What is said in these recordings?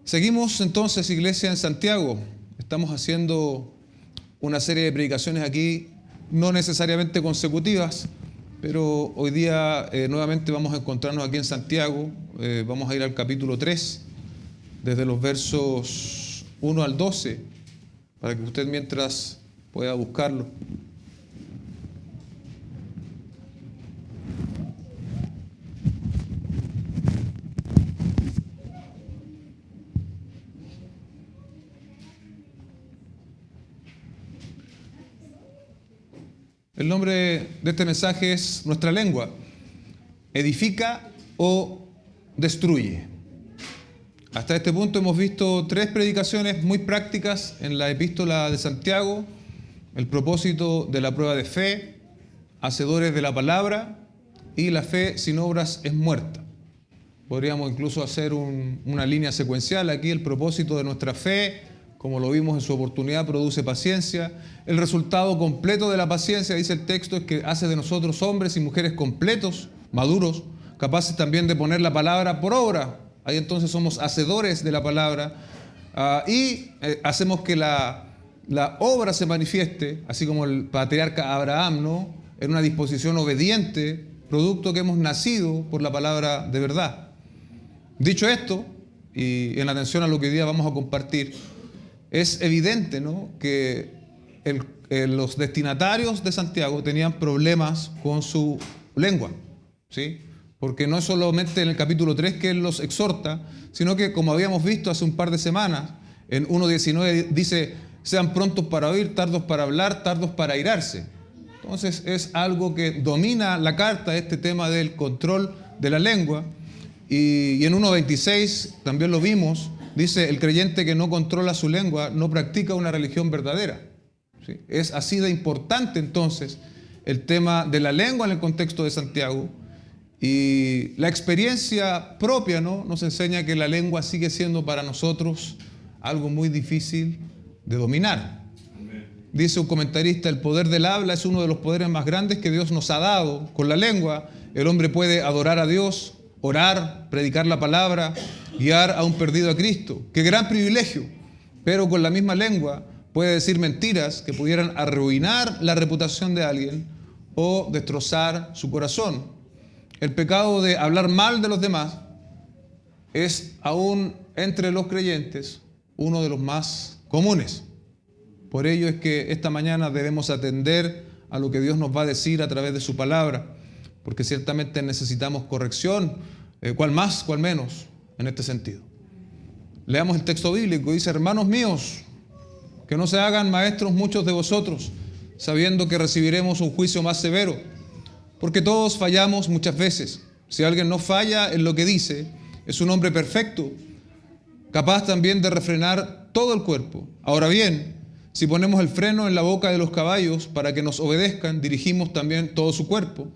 Seguimos entonces, Iglesia, en Santiago. Estamos haciendo una serie de predicaciones aquí, no necesariamente consecutivas, pero hoy día nuevamente vamos a encontrarnos aquí en Santiago. Vamos a ir al capítulo 3, desde los versos 1 al 12, para que usted mientras pueda buscarlo. El nombre de este mensaje es Nuestra lengua, edifica o destruye. Hasta este punto hemos visto 3 predicaciones muy prácticas en la epístola de Santiago: el propósito de la prueba de fe, hacedores de la palabra y la fe sin obras es muerta. Podríamos incluso hacer una línea secuencial aquí: el propósito de nuestra fe, como lo vimos en su oportunidad, produce paciencia. El resultado completo de la paciencia, dice el texto, es que hace de nosotros hombres y mujeres completos, maduros, capaces también de poner la palabra por obra. Ahí entonces somos hacedores de la palabra y hacemos que la obra se manifieste, así como el patriarca Abraham, ¿no?, en una disposición obediente, producto que hemos nacido por la palabra de verdad. Dicho esto, y en atención a lo que hoy día vamos a compartir, es evidente, ¿no?, que los destinatarios de Santiago tenían problemas con su lengua, ¿sí? Porque no es solamente en el capítulo 3 que él los exhorta, sino que, como habíamos visto hace un par de semanas, en 1:19 dice: sean prontos para oír, tardos para hablar, tardos para airarse. Entonces es algo que domina la carta, este tema del control de la lengua. Y en 1:26 también lo vimos. Dice: el creyente que no controla su lengua no practica una religión verdadera. ¿Sí? Es así de importante entonces el tema de la lengua en el contexto de Santiago. Y la experiencia propia, ¿no?, nos enseña que la lengua sigue siendo para nosotros algo muy difícil de dominar. Dice un comentarista: el poder del habla es uno de los poderes más grandes que Dios nos ha dado. Con la lengua el hombre puede adorar a Dios, orar, predicar la palabra, guiar a un perdido a Cristo. ¡Qué gran privilegio! Pero con la misma lengua puede decir mentiras que pudieran arruinar la reputación de alguien o destrozar su corazón. El pecado de hablar mal de los demás es, aún entre los creyentes, uno de los más comunes. Por ello es que esta mañana debemos atender a lo que Dios nos va a decir a través de su palabra, porque ciertamente necesitamos corrección, cual más, cual menos, en este sentido. Leamos el texto bíblico. Dice: hermanos míos, que no se hagan maestros muchos de vosotros, sabiendo que recibiremos un juicio más severo, porque todos fallamos muchas veces. Si alguien no falla en lo que dice, es un hombre perfecto, capaz también de refrenar todo el cuerpo. Ahora bien, si ponemos el freno en la boca de los caballos para que nos obedezcan, dirigimos también todo su cuerpo.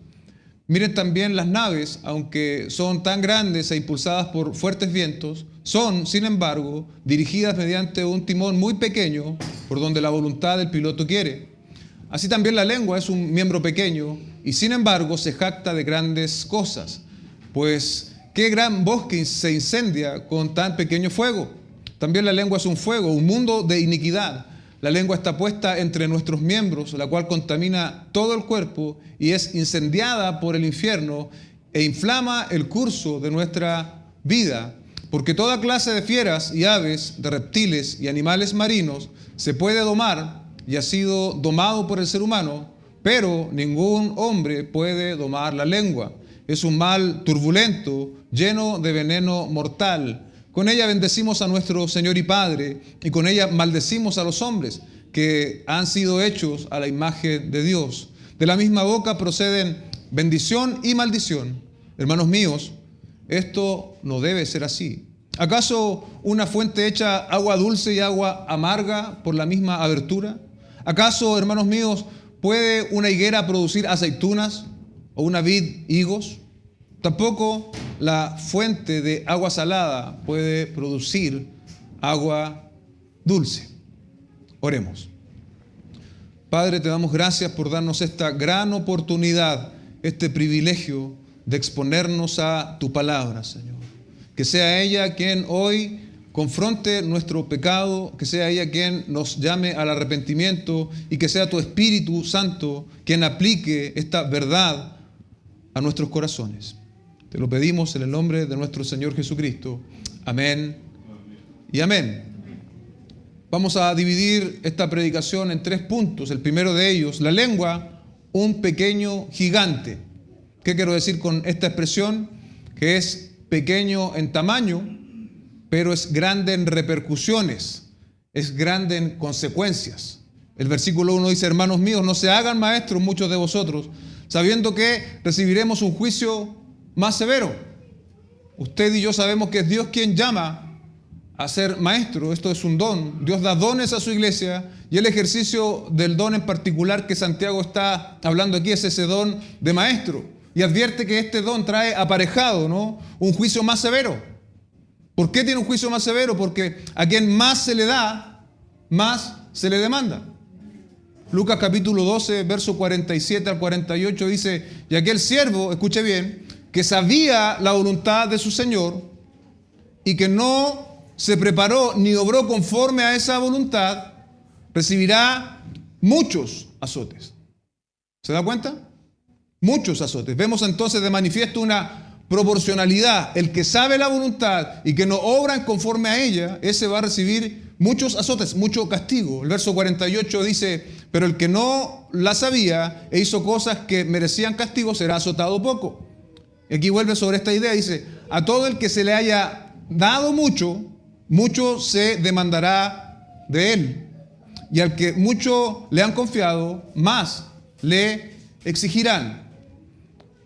Miren también las naves, aunque son tan grandes e impulsadas por fuertes vientos, son, sin embargo, dirigidas mediante un timón muy pequeño por donde la voluntad del piloto quiere. Así también la lengua es un miembro pequeño y, sin embargo, se jacta de grandes cosas. Pues, ¿qué gran bosque se incendia con tan pequeño fuego? También la lengua es un fuego, un mundo de iniquidad. La lengua está puesta entre nuestros miembros, la cual contamina todo el cuerpo y es incendiada por el infierno e inflama el curso de nuestra vida. Porque toda clase de fieras y aves, de reptiles y animales marinos se puede domar y ha sido domado por el ser humano, pero ningún hombre puede domar la lengua. Es un mal turbulento, lleno de veneno mortal. Con ella bendecimos a nuestro Señor y Padre, y con ella maldecimos a los hombres que han sido hechos a la imagen de Dios. De la misma boca proceden bendición y maldición. Hermanos míos, esto no debe ser así. ¿Acaso una fuente echa agua dulce y agua amarga por la misma abertura? ¿Acaso, hermanos míos, puede una higuera producir aceitunas o una vid higos? Tampoco la fuente de agua salada puede producir agua dulce. Oremos. Padre, te damos gracias por darnos esta gran oportunidad, este privilegio de exponernos a tu palabra, Señor. Que sea ella quien hoy confronte nuestro pecado, que sea ella quien nos llame al arrepentimiento y que sea tu Espíritu Santo quien aplique esta verdad a nuestros corazones. Te lo pedimos en el nombre de nuestro Señor Jesucristo. Amén y amén. Vamos a dividir esta predicación en 3 puntos. El primero de ellos, la lengua, un pequeño gigante. ¿Qué quiero decir con esta expresión? Que es pequeño en tamaño, pero es grande en repercusiones, es grande en consecuencias. El versículo 1 dice: hermanos míos, no se hagan maestros muchos de vosotros, sabiendo que recibiremos un juicio más severo. Usted y yo sabemos que es Dios quien llama a ser maestro. Esto es un don. Dios da dones a su iglesia y el ejercicio del don en particular que Santiago está hablando aquí es ese don de maestro. Y advierte que este don trae aparejado, ¿no?, un juicio más severo. ¿Por qué tiene un juicio más severo? Porque a quien más se le da, más se le demanda. Lucas capítulo 12, verso 47 al 48 dice: y aquel siervo, escuche bien, que sabía la voluntad de su Señor y que no se preparó ni obró conforme a esa voluntad, recibirá muchos azotes. ¿Se da cuenta? Muchos azotes. Vemos entonces de manifiesto una proporcionalidad. El que sabe la voluntad y que no obra conforme a ella, ese va a recibir muchos azotes, mucho castigo. El verso 48 dice: pero el que no la sabía e hizo cosas que merecían castigo será azotado poco. Y aquí vuelve sobre esta idea, dice: a todo el que se le haya dado mucho, mucho se demandará de él. Y al que mucho le han confiado, más le exigirán.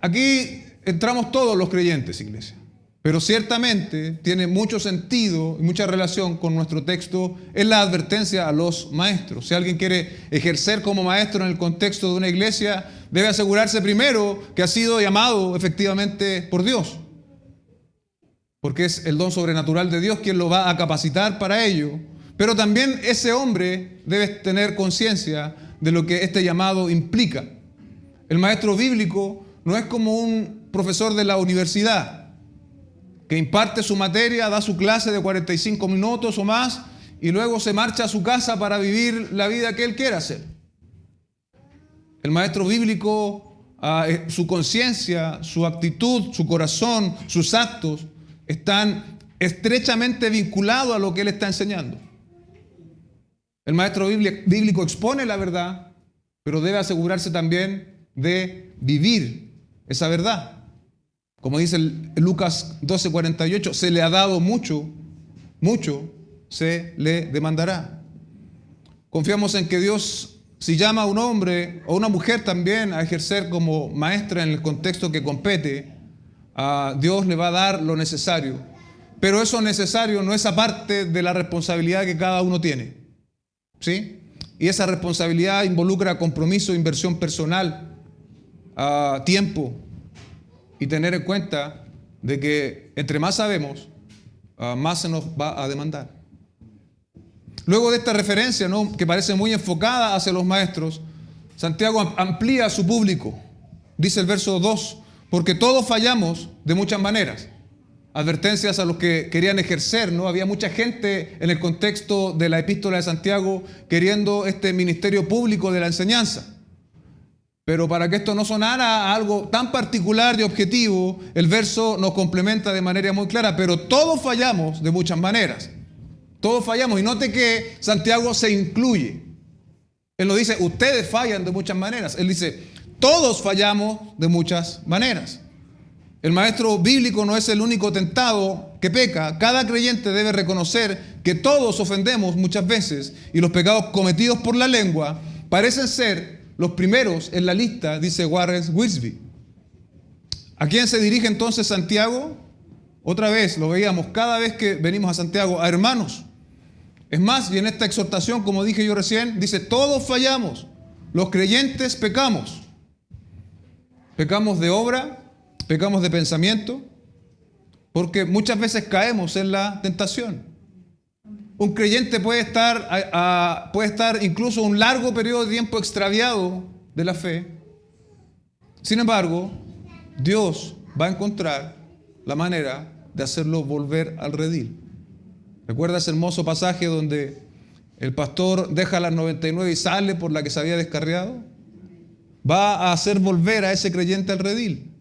Aquí entramos todos los creyentes, iglesia, pero ciertamente tiene mucho sentido y mucha relación con nuestro texto en la advertencia a los maestros. Si alguien quiere ejercer como maestro en el contexto de una iglesia, debe asegurarse primero que ha sido llamado efectivamente por Dios, porque es el don sobrenatural de Dios quien lo va a capacitar para ello. Pero también ese hombre debe tener conciencia de lo que este llamado implica. El maestro bíblico no es como un profesor de la universidad que imparte su materia, da su clase de 45 minutos o más y luego se marcha a su casa para vivir la vida que él quiera hacer. El maestro bíblico, su conciencia, su actitud, su corazón, sus actos están estrechamente vinculados a lo que él está enseñando. El maestro bíblico expone la verdad, pero debe asegurarse también de vivir esa verdad. Como dice Lucas 12:48, se le ha dado mucho, mucho se le demandará. Confiamos en que Dios, si llama a un hombre o una mujer también a ejercer como maestra en el contexto que compete, a Dios le va a dar lo necesario. Pero eso necesario no es aparte de la responsabilidad que cada uno tiene, ¿sí? Y esa responsabilidad involucra compromiso, inversión personal, tiempo, y tener en cuenta de que entre más sabemos, más se nos va a demandar. Luego de esta referencia, ¿no?, que parece muy enfocada hacia los maestros, Santiago amplía su público. Dice el verso 2: porque todos fallamos de muchas maneras. Advertencias a los que querían ejercer, ¿no? Había mucha gente en el contexto de la epístola de Santiago queriendo este ministerio público de la enseñanza. Pero para que esto no sonara a algo tan particular y objetivo, el verso nos complementa de manera muy clara: pero todos fallamos de muchas maneras. Todos fallamos. Y note que Santiago se incluye. Él no dice, ustedes fallan de muchas maneras. Él dice, todos fallamos de muchas maneras. El maestro bíblico no es el único tentado que peca. Cada creyente debe reconocer que todos ofendemos muchas veces y los pecados cometidos por la lengua parecen ser los primeros en la lista, dice Warren Wiersbe. ¿A quién se dirige entonces Santiago? Otra vez, lo veíamos cada vez que venimos a Santiago, a hermanos. Es más, y en esta exhortación, como dije yo recién, dice, todos fallamos, los creyentes pecamos. Pecamos de obra, pecamos de pensamiento, porque muchas veces caemos en la tentación. Un creyente puede estar incluso un largo periodo de tiempo extraviado de la fe. Sin embargo, Dios va a encontrar la manera de hacerlo volver al redil. ¿Recuerda ese hermoso pasaje donde el pastor deja las 99 y sale por la que se había descarriado? Va a hacer volver a ese creyente al redil.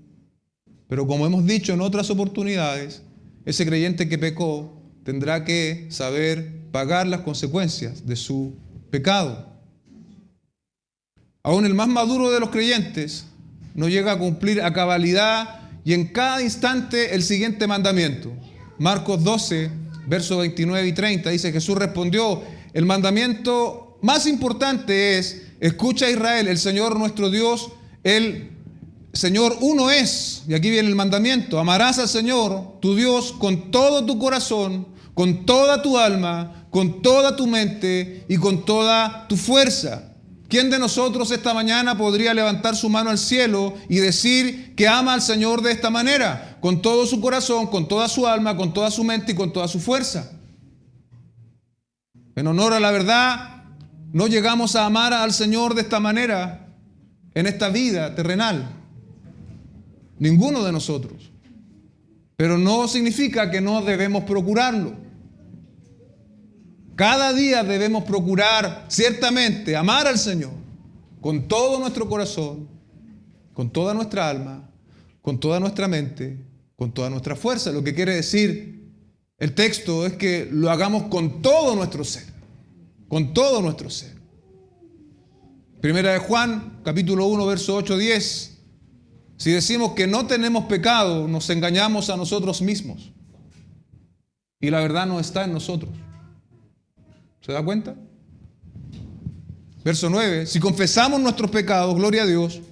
Pero como hemos dicho en otras oportunidades, ese creyente que pecó tendrá que saber pagar las consecuencias de su pecado. Aún el más maduro de los creyentes no llega a cumplir a cabalidad y en cada instante el siguiente mandamiento. Marcos 12, versos 29 y 30 dice: Jesús respondió: el mandamiento más importante es: escucha, Israel, el Señor nuestro Dios, el Señor uno es. Y aquí viene el mandamiento: amarás al Señor tu Dios con todo tu corazón, con toda tu alma, con toda tu mente y con toda tu fuerza. ¿Quién de nosotros esta mañana podría levantar su mano al cielo y decir que ama al Señor de esta manera? Con todo su corazón, con toda su alma, con toda su mente y con toda su fuerza. En honor a la verdad, no llegamos a amar al Señor de esta manera en esta vida terrenal. Ninguno de nosotros. Pero no significa que no debemos procurarlo. Cada día debemos procurar ciertamente amar al Señor con todo nuestro corazón, con toda nuestra alma, con toda nuestra mente, con toda nuestra fuerza. Lo que quiere decir el texto es que lo hagamos con todo nuestro ser, con todo nuestro ser. Primera de Juan, capítulo 1, verso 8-10. Si decimos que no tenemos pecado, nos engañamos a nosotros mismos y la verdad no está en nosotros. ¿Se da cuenta? Verso 9. Si confesamos nuestros pecados, gloria a Dios,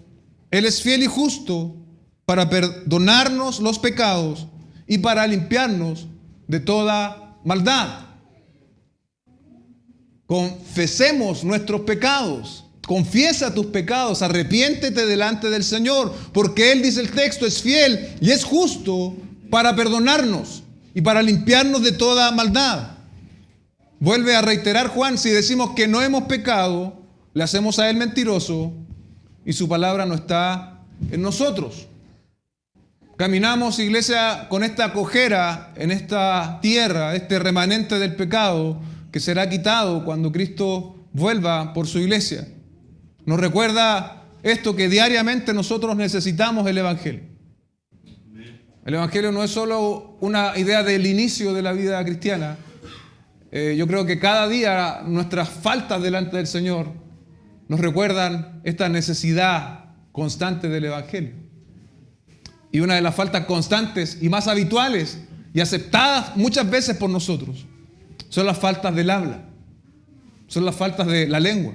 Él es fiel y justo para perdonarnos los pecados y para limpiarnos de toda maldad. Confesemos nuestros pecados. Confiesa tus pecados, arrepiéntete delante del Señor, porque Él, dice el texto, es fiel y es justo para perdonarnos y para limpiarnos de toda maldad. Vuelve a reiterar Juan: si decimos que no hemos pecado, le hacemos a Él mentiroso y su palabra no está en nosotros. Caminamos, iglesia, con esta cojera en esta tierra, este remanente del pecado que será quitado cuando Cristo vuelva por su iglesia. Nos recuerda esto, que diariamente nosotros necesitamos el Evangelio. El Evangelio no es solo una idea del inicio de la vida cristiana. Yo creo que cada día nuestras faltas delante del Señor nos recuerdan esta necesidad constante del Evangelio. Y una de las faltas constantes y más habituales y aceptadas muchas veces por nosotros son las faltas del habla, son las faltas de la lengua.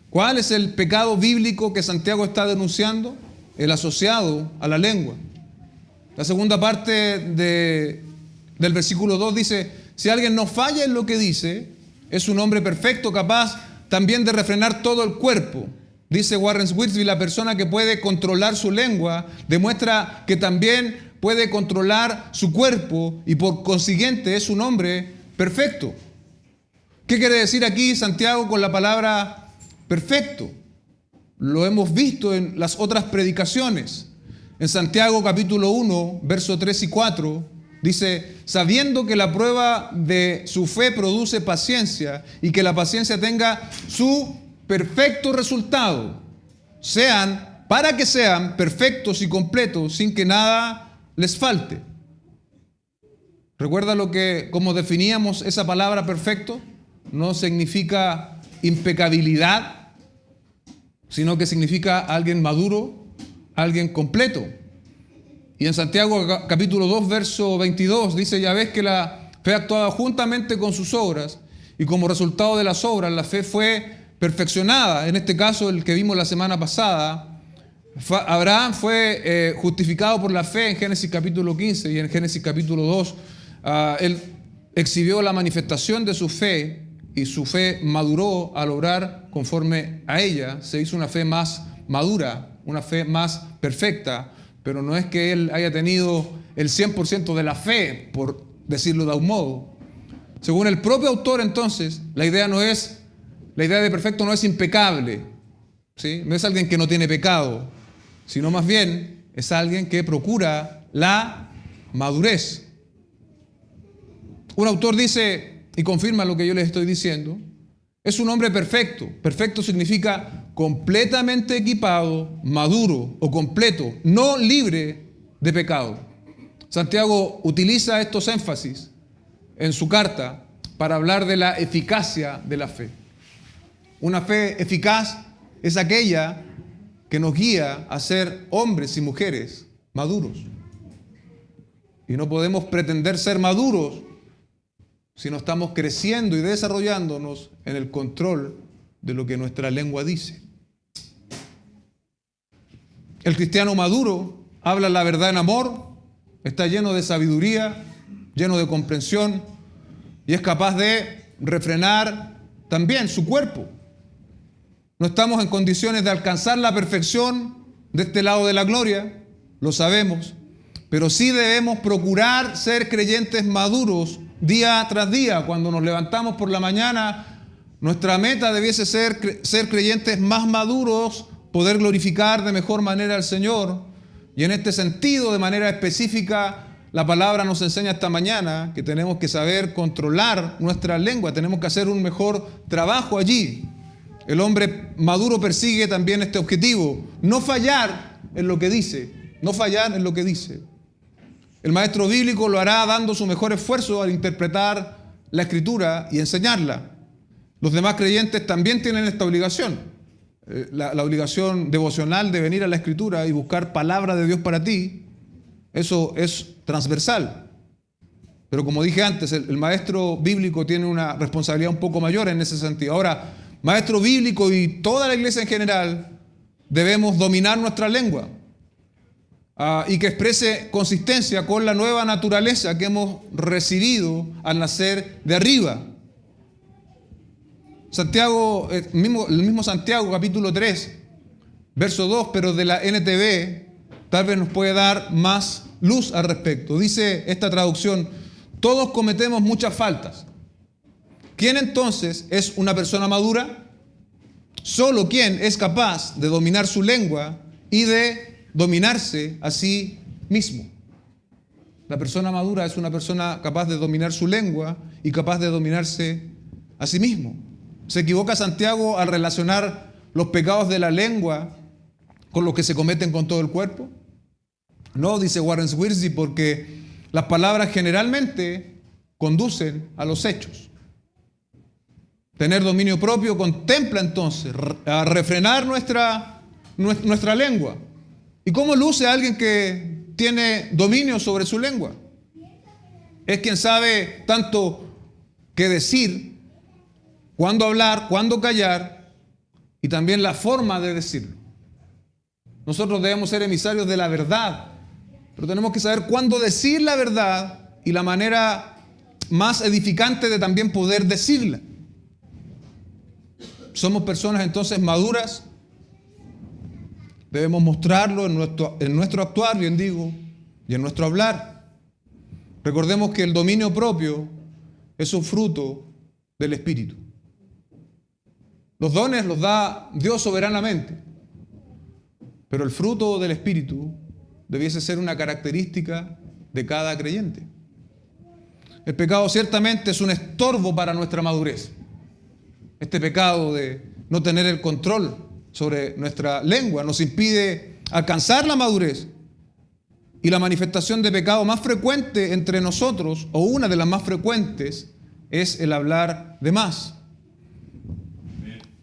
¿Cuál es el pecado bíblico que Santiago está denunciando? El asociado a la lengua. La segunda parte del versículo 2 dice: si alguien no falla en lo que dice, es un hombre perfecto, capaz también de refrenar todo el cuerpo. Dice Warren Wiersbe: la persona que puede controlar su lengua demuestra que también puede controlar su cuerpo y por consiguiente es un hombre perfecto. ¿Qué quiere decir aquí Santiago con la palabra perfecto? Lo hemos visto en las otras predicaciones. En Santiago capítulo 1, versos 3 y 4, dice: sabiendo que la prueba de su fe produce paciencia y que la paciencia tenga su perfecto resultado, para que sean perfectos y completos sin que nada les falte. ¿Recuerda cómo definíamos esa palabra perfecto? No significa impecabilidad, sino que significa alguien maduro, alguien completo. Y en Santiago capítulo 2, verso 22 dice: ya ves que la fe actuaba juntamente con sus obras y como resultado de las obras la fe fue perfeccionada. En este caso, el que vimos la semana pasada, Abraham fue justificado por la fe en Génesis capítulo 15 y en Génesis capítulo 2 él exhibió la manifestación de su fe y su fe maduró al obrar conforme a ella. Se hizo una fe más madura, una fe más perfecta. Pero no es que él haya tenido el 100% de la fe, por decirlo de algún modo. Según el propio autor, entonces, la idea de perfecto no es impecable, ¿sí? No es alguien que no tiene pecado, sino más bien es alguien que procura la madurez. Un autor dice, y confirma lo que yo les estoy diciendo, es un hombre perfecto. Perfecto significa completamente equipado, maduro o completo, no libre de pecado. Santiago utiliza estos énfasis en su carta para hablar de la eficacia de la fe. Una fe eficaz es aquella que nos guía a ser hombres y mujeres maduros. Y no podemos pretender ser maduros si no estamos creciendo y desarrollándonos en el control de lo que nuestra lengua dice. El cristiano maduro habla la verdad en amor, está lleno de sabiduría, lleno de comprensión y es capaz de refrenar también su cuerpo. No estamos en condiciones de alcanzar la perfección de este lado de la gloria, lo sabemos, pero sí debemos procurar ser creyentes maduros día tras día. Cuando nos levantamos por la mañana, nuestra meta debiese ser creyentes más maduros, poder glorificar de mejor manera al Señor. Y en este sentido, de manera específica, la palabra nos enseña esta mañana que tenemos que saber controlar nuestra lengua, tenemos que hacer un mejor trabajo allí. El hombre maduro persigue también este objetivo, no fallar en lo que dice, no fallar en lo que dice. El maestro bíblico lo hará dando su mejor esfuerzo al interpretar la Escritura y enseñarla. Los demás creyentes también tienen esta obligación, la obligación devocional de venir a la Escritura y buscar palabra de Dios para ti. Eso es transversal. Pero como dije antes, el maestro bíblico tiene una responsabilidad un poco mayor en ese sentido. Ahora, maestro bíblico y toda la iglesia en general debemos dominar nuestra lengua. Y que exprese consistencia con la nueva naturaleza que hemos recibido al nacer de arriba. Santiago, el mismo Santiago, capítulo 3, verso 2, pero de la NTV, tal vez nos puede dar más luz al respecto. Dice esta traducción: todos cometemos muchas faltas. ¿Quién entonces es una persona madura? Solo quien es capaz de dominar su lengua y de dominarse a sí mismo. La persona madura es una persona capaz de dominar su lengua y capaz de dominarse a sí mismo. ¿Se equivoca Santiago al relacionar los pecados de la lengua con los que se cometen con todo el cuerpo? No, dice Warren Wiersbe, porque las palabras generalmente conducen a los hechos. Tener dominio propio contempla entonces a refrenar nuestra lengua. ¿Y cómo luce alguien que tiene dominio sobre su lengua? Es quien sabe tanto qué decir, cuándo hablar, cuándo callar y también la forma de decirlo. Nosotros debemos ser emisarios de la verdad, pero tenemos que saber cuándo decir la verdad y la manera más edificante de también poder decirla. Somos personas entonces maduras. Debemos mostrarlo en nuestro actuar, bien digo, y en nuestro hablar. Recordemos que el dominio propio es un fruto del Espíritu. Los dones los da Dios soberanamente, pero el fruto del Espíritu debiese ser una característica de cada creyente. El pecado ciertamente es un estorbo para nuestra madurez. Este pecado de no tener el control sobre nuestra lengua nos impide alcanzar la madurez. Y la manifestación de pecado más frecuente entre nosotros, o una de las más frecuentes, es el hablar de más.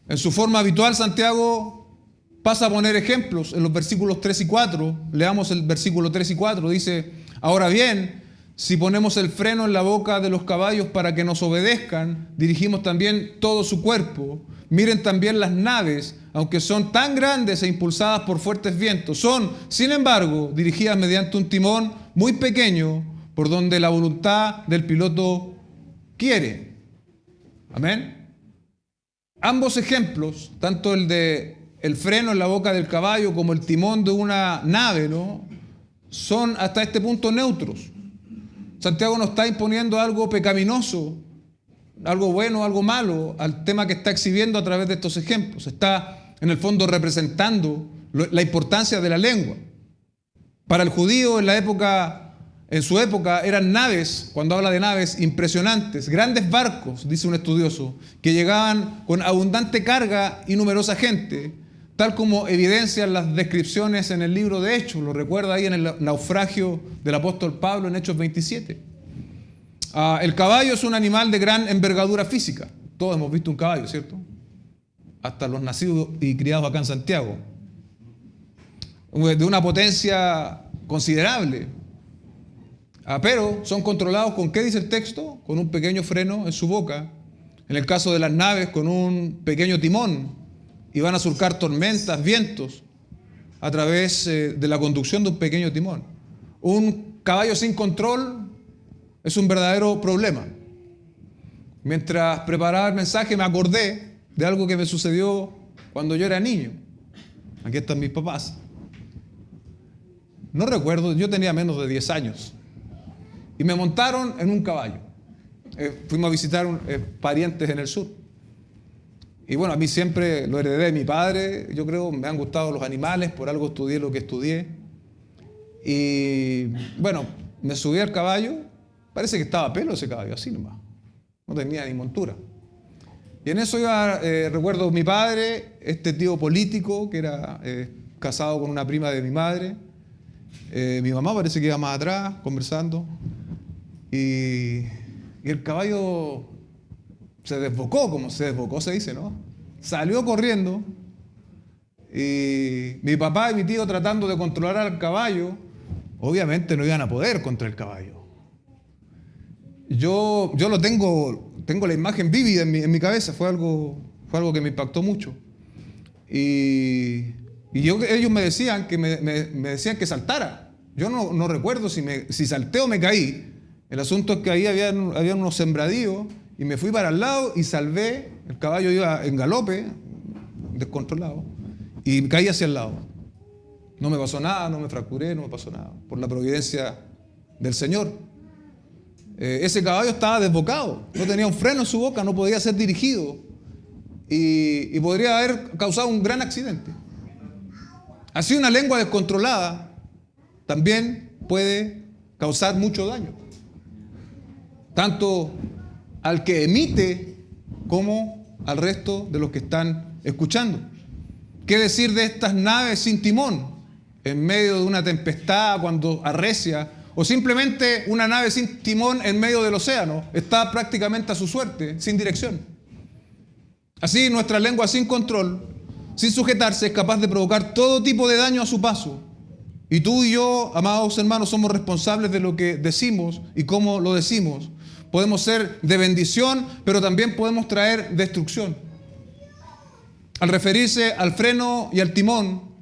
En su forma habitual, Santiago pasa a poner ejemplos en los versículos 3 y 4. Leamos el versículo 3 y 4. Dice: ahora bien, si ponemos el freno en la boca de los caballos para que nos obedezcan, dirigimos también todo su cuerpo. Miren también las naves, aunque son tan grandes e impulsadas por fuertes vientos, son, sin embargo, dirigidas mediante un timón muy pequeño por donde la voluntad del piloto quiere. Amén. Ambos ejemplos, tanto el de el freno en la boca del caballo como el timón de una nave, ¿no?, son hasta este punto neutros. Santiago no está imponiendo algo pecaminoso, algo bueno, algo malo, al tema que está exhibiendo a través de estos ejemplos. Está, en el fondo, representando la importancia de la lengua. Para el judío, en la época En su época eran naves, cuando habla de naves, impresionantes, grandes barcos, dice un estudioso, que llegaban con abundante carga y numerosa gente, tal como evidencian las descripciones en el libro de Hechos. Lo recuerda ahí en el naufragio del apóstol Pablo en Hechos 27. El caballo es un animal de gran envergadura física. Todos hemos visto un caballo, ¿cierto? Hasta los nacidos y criados acá en Santiago. De una potencia considerable. Pero son controlados ¿con qué dice el texto? Con un pequeño freno en su boca. En el caso de las naves, con un pequeño timón. Y van a surcar tormentas, vientos, a través de la conducción de un pequeño timón. Un caballo sin control es un verdadero problema. Mientras preparaba el mensaje me acordé de algo que me sucedió cuando yo era niño. Aquí están mis papás. No recuerdo, yo tenía menos de 10 años. Y me montaron en un caballo. Fuimos a visitar parientes en el sur. Y bueno, a mí siempre lo heredé de mi padre. Yo creo me han gustado los animales, por algo estudié lo que estudié. Y bueno, me subí al caballo. Parece que estaba a pelo ese caballo, así nomás. No tenía ni montura. Y en eso iba, recuerdo, mi padre, este tío político, que era casado con una prima de mi madre. Mi mamá parece que iba más atrás, conversando. Y el caballo se desbocó, como se desbocó se dice, ¿no? Salió corriendo. Y mi papá y mi tío tratando de controlar al caballo, obviamente no iban a poder contra el caballo. Yo lo tengo la imagen vívida en mi cabeza, fue algo que me impactó mucho. Y ellos me decían que saltara. Yo no recuerdo si salté o me caí. El asunto es que ahí había unos sembradíos y me fui para el lado y salvé. El caballo iba en galope, descontrolado, y caí hacia el lado. No me pasó nada, no me fracturé, no me pasó nada, por la providencia del Señor. Ese caballo estaba desbocado, no tenía un freno en su boca, no podía ser dirigido y podría haber causado un gran accidente. Así una lengua descontrolada también puede causar mucho daño, tanto al que emite como al resto de los que están escuchando. ¿Qué decir de estas naves sin timón en medio de una tempestad cuando arrecia? O simplemente una nave sin timón en medio del océano, está prácticamente a su suerte, sin dirección. Así nuestra lengua sin control, sin sujetarse, es capaz de provocar todo tipo de daño a su paso. Y tú y yo, amados hermanos, somos responsables de lo que decimos y cómo lo decimos. Podemos ser de bendición, pero también podemos traer destrucción. Al referirse al freno y al timón,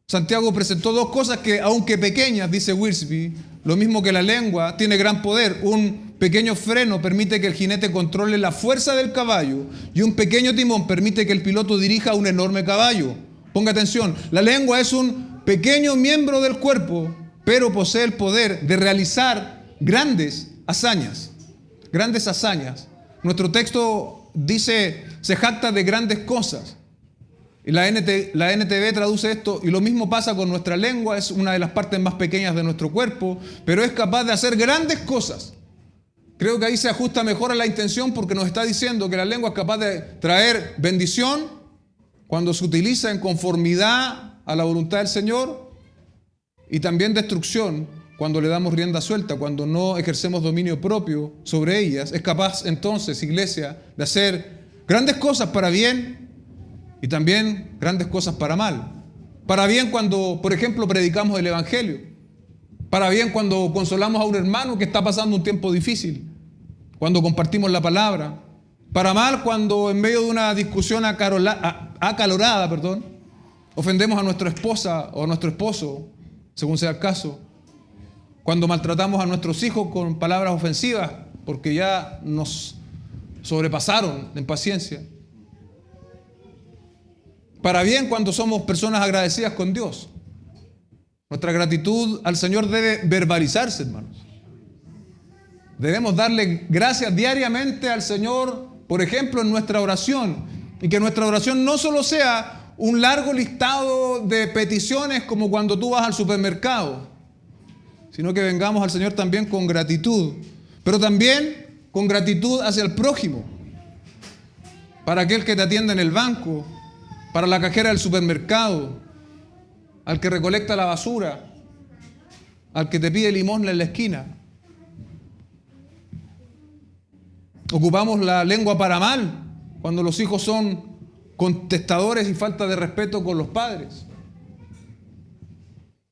Santiago presentó dos cosas que, aunque pequeñas, dice Wiersbe, lo mismo que la lengua, tiene gran poder. Un pequeño freno permite que el jinete controle la fuerza del caballo y un pequeño timón permite que el piloto dirija un enorme caballo. Ponga atención, la lengua es un pequeño miembro del cuerpo, pero posee el poder de realizar grandes hazañas. Grandes hazañas. Nuestro texto dice, se jacta de grandes cosas. Y la NTV traduce esto, y lo mismo pasa con nuestra lengua, es una de las partes más pequeñas de nuestro cuerpo, pero es capaz de hacer grandes cosas. Creo que ahí se ajusta mejor a la intención porque nos está diciendo que la lengua es capaz de traer bendición cuando se utiliza en conformidad a la voluntad del Señor y también destrucción cuando le damos rienda suelta, cuando no ejercemos dominio propio sobre ellas. Es capaz entonces, iglesia, de hacer grandes cosas para bien y también grandes cosas para mal. Para bien cuando, por ejemplo, predicamos el Evangelio. Para bien cuando consolamos a un hermano que está pasando un tiempo difícil. Cuando compartimos la palabra. Para mal cuando en medio de una discusión acalorada, ofendemos a nuestra esposa o a nuestro esposo, según sea el caso. Cuando maltratamos a nuestros hijos con palabras ofensivas porque ya nos sobrepasaron en paciencia. Para bien cuando somos personas agradecidas con Dios. Nuestra gratitud al Señor debe verbalizarse, hermanos. Debemos darle gracias diariamente al Señor, por ejemplo, en nuestra oración. Y que nuestra oración no solo sea un largo listado de peticiones como cuando tú vas al supermercado. sino que vengamos al Señor también con gratitud, pero también con gratitud hacia el prójimo, para aquel que te atiende en el banco, para la cajera del supermercado, al que recolecta la basura, al que te pide limosna en la esquina. Ocupamos la lengua para mal cuando los hijos son contestadores y falta de respeto con los padres.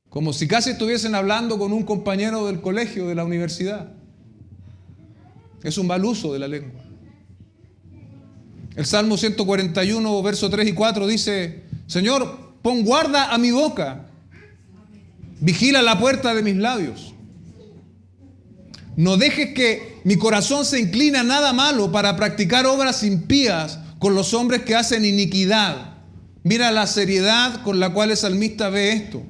Como si casi estuviesen hablando con un compañero del colegio, de la universidad. Es un mal uso de la lengua. El Salmo 141, versos 3 y 4 dice: Señor, pon guarda a mi boca, vigila la puerta de mis labios. No dejes que mi corazón se incline a nada malo para practicar obras impías con los hombres que hacen iniquidad. Mira la seriedad con la cual el salmista ve esto.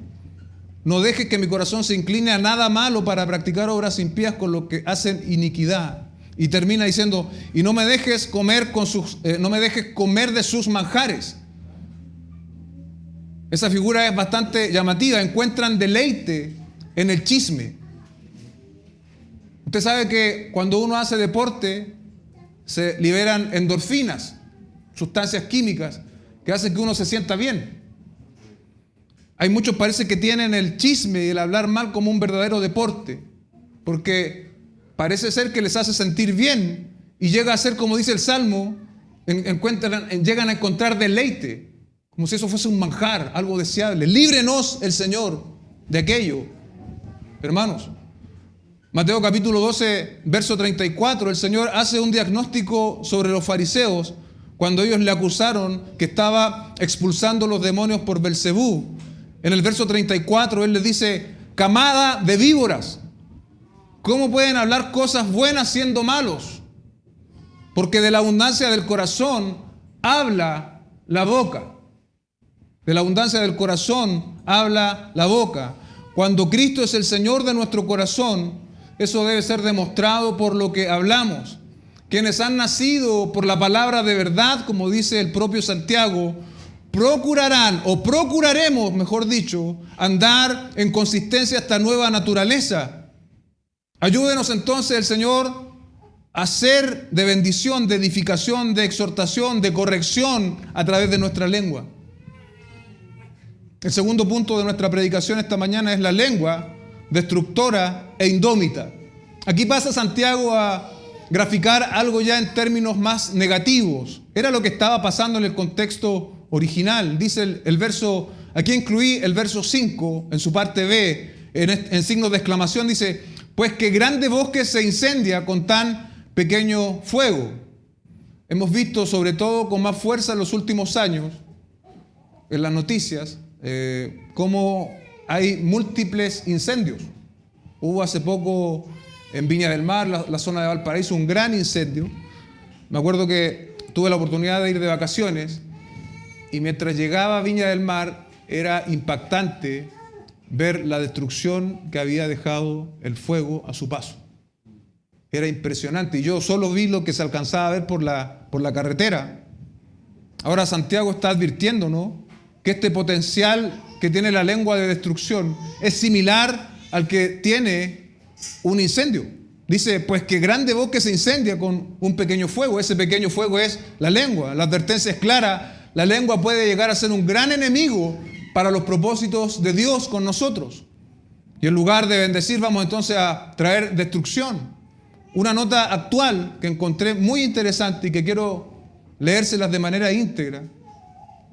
No dejes que mi corazón se incline a nada malo para practicar obras impías con los que hacen iniquidad. Y termina diciendo: y no me dejes comer de sus manjares. Esa figura es bastante llamativa. Encuentran deleite en el chisme. Usted sabe que cuando uno hace deporte se liberan endorfinas, sustancias químicas que hacen que uno se sienta bien. Hay muchos parece que tienen el chisme y el hablar mal como un verdadero deporte, porque parece ser que les hace sentir bien y llega a ser, como dice el Salmo, llegan a encontrar deleite, como si eso fuese un manjar, algo deseable. Líbrenos el Señor de aquello. Hermanos, Mateo capítulo 12, verso 34, el Señor hace un diagnóstico sobre los fariseos cuando ellos le acusaron que estaba expulsando los demonios por Belcebú. En el verso 34 Él les dice: camada de víboras, ¿cómo pueden hablar cosas buenas siendo malos? Porque de la abundancia del corazón habla la boca. De la abundancia del corazón habla la boca. Cuando Cristo es el Señor de nuestro corazón, eso debe ser demostrado por lo que hablamos. Quienes han nacido por la palabra de verdad, como dice el propio Santiago, procurarán, o procuraremos, mejor dicho, andar en consistencia a esta nueva naturaleza. Ayúdenos entonces el Señor a ser de bendición, de edificación, de exhortación, de corrección a través de nuestra lengua. El segundo punto de nuestra predicación esta mañana es la lengua destructora e indómita. Aquí pasa Santiago a graficar algo ya en términos más negativos. Era lo que estaba pasando en el contexto original. Dice el verso, aquí incluí el verso 5 en su parte B, en signos de exclamación, dice: pues que grande bosque se incendia con tan pequeño fuego. Hemos visto, sobre todo con más fuerza en los últimos años, en las noticias, cómo hay múltiples incendios. Hubo hace poco en Viña del Mar, la zona de Valparaíso, un gran incendio. Me acuerdo que tuve la oportunidad de ir de vacaciones y mientras llegaba a Viña del Mar era impactante ver la destrucción que había dejado el fuego a su paso. Era impresionante y yo solo vi lo que se alcanzaba a ver por la carretera. Ahora Santiago está advirtiendo, ¿no?, que este potencial que tiene la lengua de destrucción es similar al que tiene un incendio. Dice: pues que grande bosque se incendia con un pequeño fuego. Ese pequeño fuego es la lengua. La advertencia es clara: la lengua puede llegar a ser un gran enemigo para los propósitos de Dios con nosotros. Y en lugar de bendecir, vamos entonces a traer destrucción. Una nota actual que encontré muy interesante y que quiero leérselas de manera íntegra,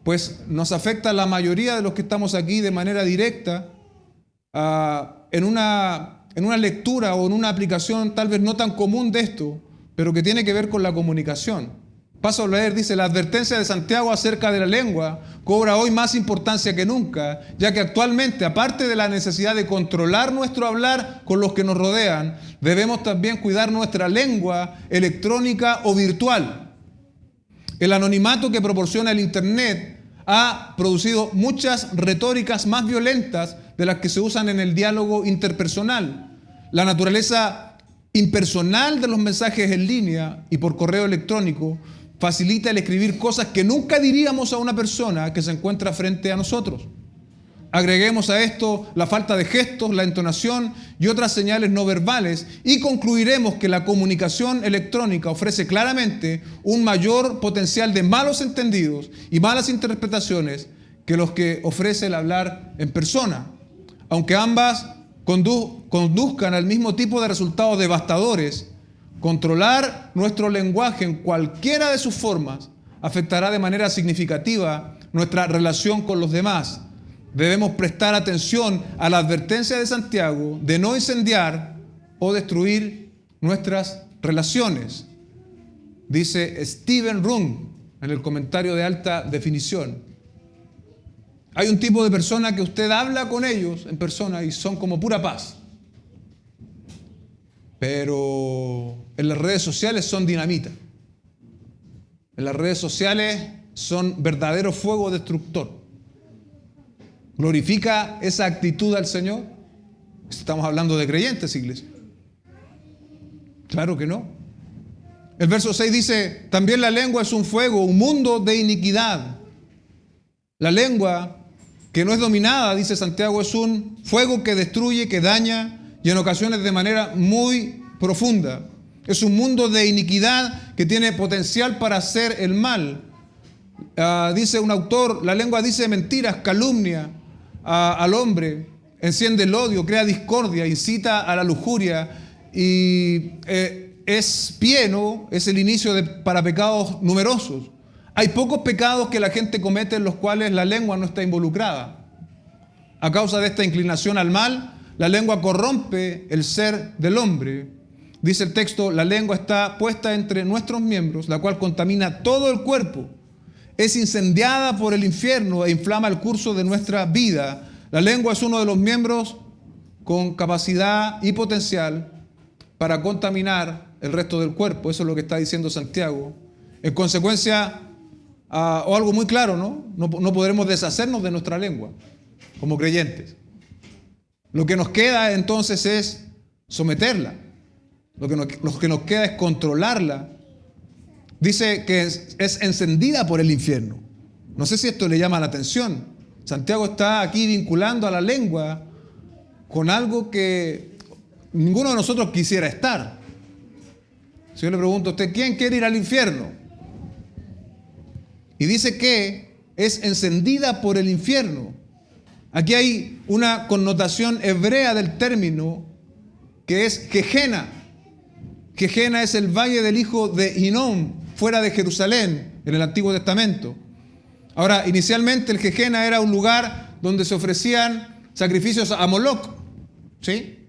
pues nos afecta a la mayoría de los que estamos aquí de manera directa, en una lectura o en una aplicación tal vez no tan común de esto, pero que tiene que ver con la comunicación. Paso a leer, dice: la advertencia de Santiago acerca de la lengua cobra hoy más importancia que nunca, ya que actualmente, aparte de la necesidad de controlar nuestro hablar con los que nos rodean, debemos también cuidar nuestra lengua electrónica o virtual. El anonimato que proporciona el Internet ha producido muchas retóricas más violentas de las que se usan en el diálogo interpersonal. La naturaleza impersonal de los mensajes en línea y por correo electrónico facilita el escribir cosas que nunca diríamos a una persona que se encuentra frente a nosotros. agreguemos a esto la falta de gestos, la entonación y otras señales no verbales y concluiremos que la comunicación electrónica ofrece claramente un mayor potencial de malos entendidos y malas interpretaciones que los que ofrece el hablar en persona. Aunque ambas conduzcan al mismo tipo de resultados devastadores, controlar nuestro lenguaje en cualquiera de sus formas afectará de manera significativa nuestra relación con los demás. Debemos prestar atención a la advertencia de Santiago de no incendiar o destruir nuestras relaciones. Dice Stephen Room en el comentario de alta definición. Hay un tipo de persona que usted habla con ellos en persona y son como pura paz. Pero en las redes sociales son dinamita. En las redes sociales son verdadero fuego destructor. ¿Glorifica esa actitud al Señor? Estamos hablando de creyentes, iglesia. Claro que no. El verso 6 dice, también la lengua es un fuego, un mundo de iniquidad. La lengua que no es dominada, dice Santiago, es un fuego que destruye, que daña y en ocasiones de manera muy profunda. Es un mundo de iniquidad que tiene potencial para hacer el mal. Dice un autor, la lengua dice mentiras, calumnia al hombre, enciende el odio, crea discordia, incita a la lujuria y es pie, ¿no? Es el inicio para pecados numerosos. Hay pocos pecados que la gente comete en los cuales la lengua no está involucrada. A causa de esta inclinación al mal, la lengua corrompe el ser del hombre. Dice el texto, la lengua está puesta entre nuestros miembros, la cual contamina todo el cuerpo. Es incendiada por el infierno e inflama el curso de nuestra vida. La lengua es uno de los miembros con capacidad y potencial para contaminar el resto del cuerpo. Eso es lo que está diciendo Santiago. En consecuencia, o algo muy claro, ¿no? No podremos deshacernos de nuestra lengua como creyentes. Lo que nos queda entonces es someterla. Lo que nos queda es controlarla. Dice que es encendida por el infierno. No sé si esto le llama la atención. Santiago está aquí vinculando a la lengua con algo que ninguno de nosotros quisiera estar. Si yo le pregunto a usted, ¿quién quiere ir al infierno? Y dice que es encendida por el infierno. Aquí hay una connotación hebrea del término que es Gehenna. Gehenna es el valle del hijo de Hinnom, fuera de Jerusalén, en el Antiguo Testamento. Ahora, inicialmente el Gehenna era un lugar donde se ofrecían sacrificios a Moloch, ¿sí?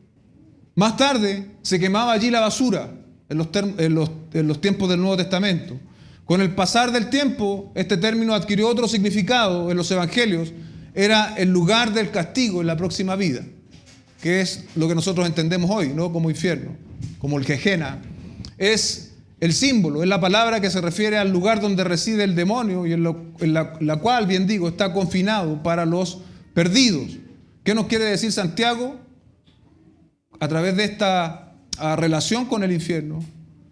Más tarde se quemaba allí la basura en los tiempos del Nuevo Testamento. Con el pasar del tiempo, este término adquirió otro significado en los evangelios. Era el lugar del castigo en la próxima vida, que es lo que nosotros entendemos hoy, ¿no? Como infierno, como el Gehenna. Es el símbolo, es la palabra que se refiere al lugar donde reside el demonio y en la cual, bien digo, está confinado para los perdidos. ¿Qué nos quiere decir Santiago? A través de esta relación con el infierno,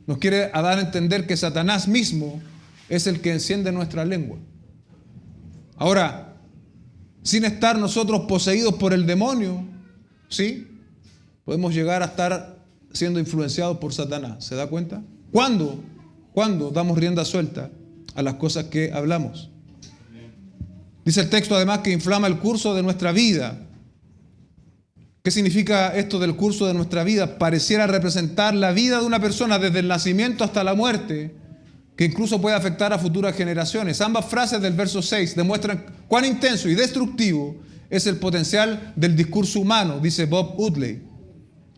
nos quiere dar a entender que Satanás mismo es el que enciende nuestra lengua. Ahora, sin estar nosotros poseídos por el demonio, ¿sí? Podemos llegar a estar siendo influenciados por Satanás. ¿Se da cuenta? ¿Cuándo? Cuando damos rienda suelta a las cosas que hablamos. Dice el texto además que inflama el curso de nuestra vida. ¿Qué significa esto del curso de nuestra vida? Pareciera representar la vida de una persona desde el nacimiento hasta la muerte, que incluso puede afectar a futuras generaciones. Ambas frases del verso 6 demuestran cuán intenso y destructivo es el potencial del discurso humano, dice Bob Utley.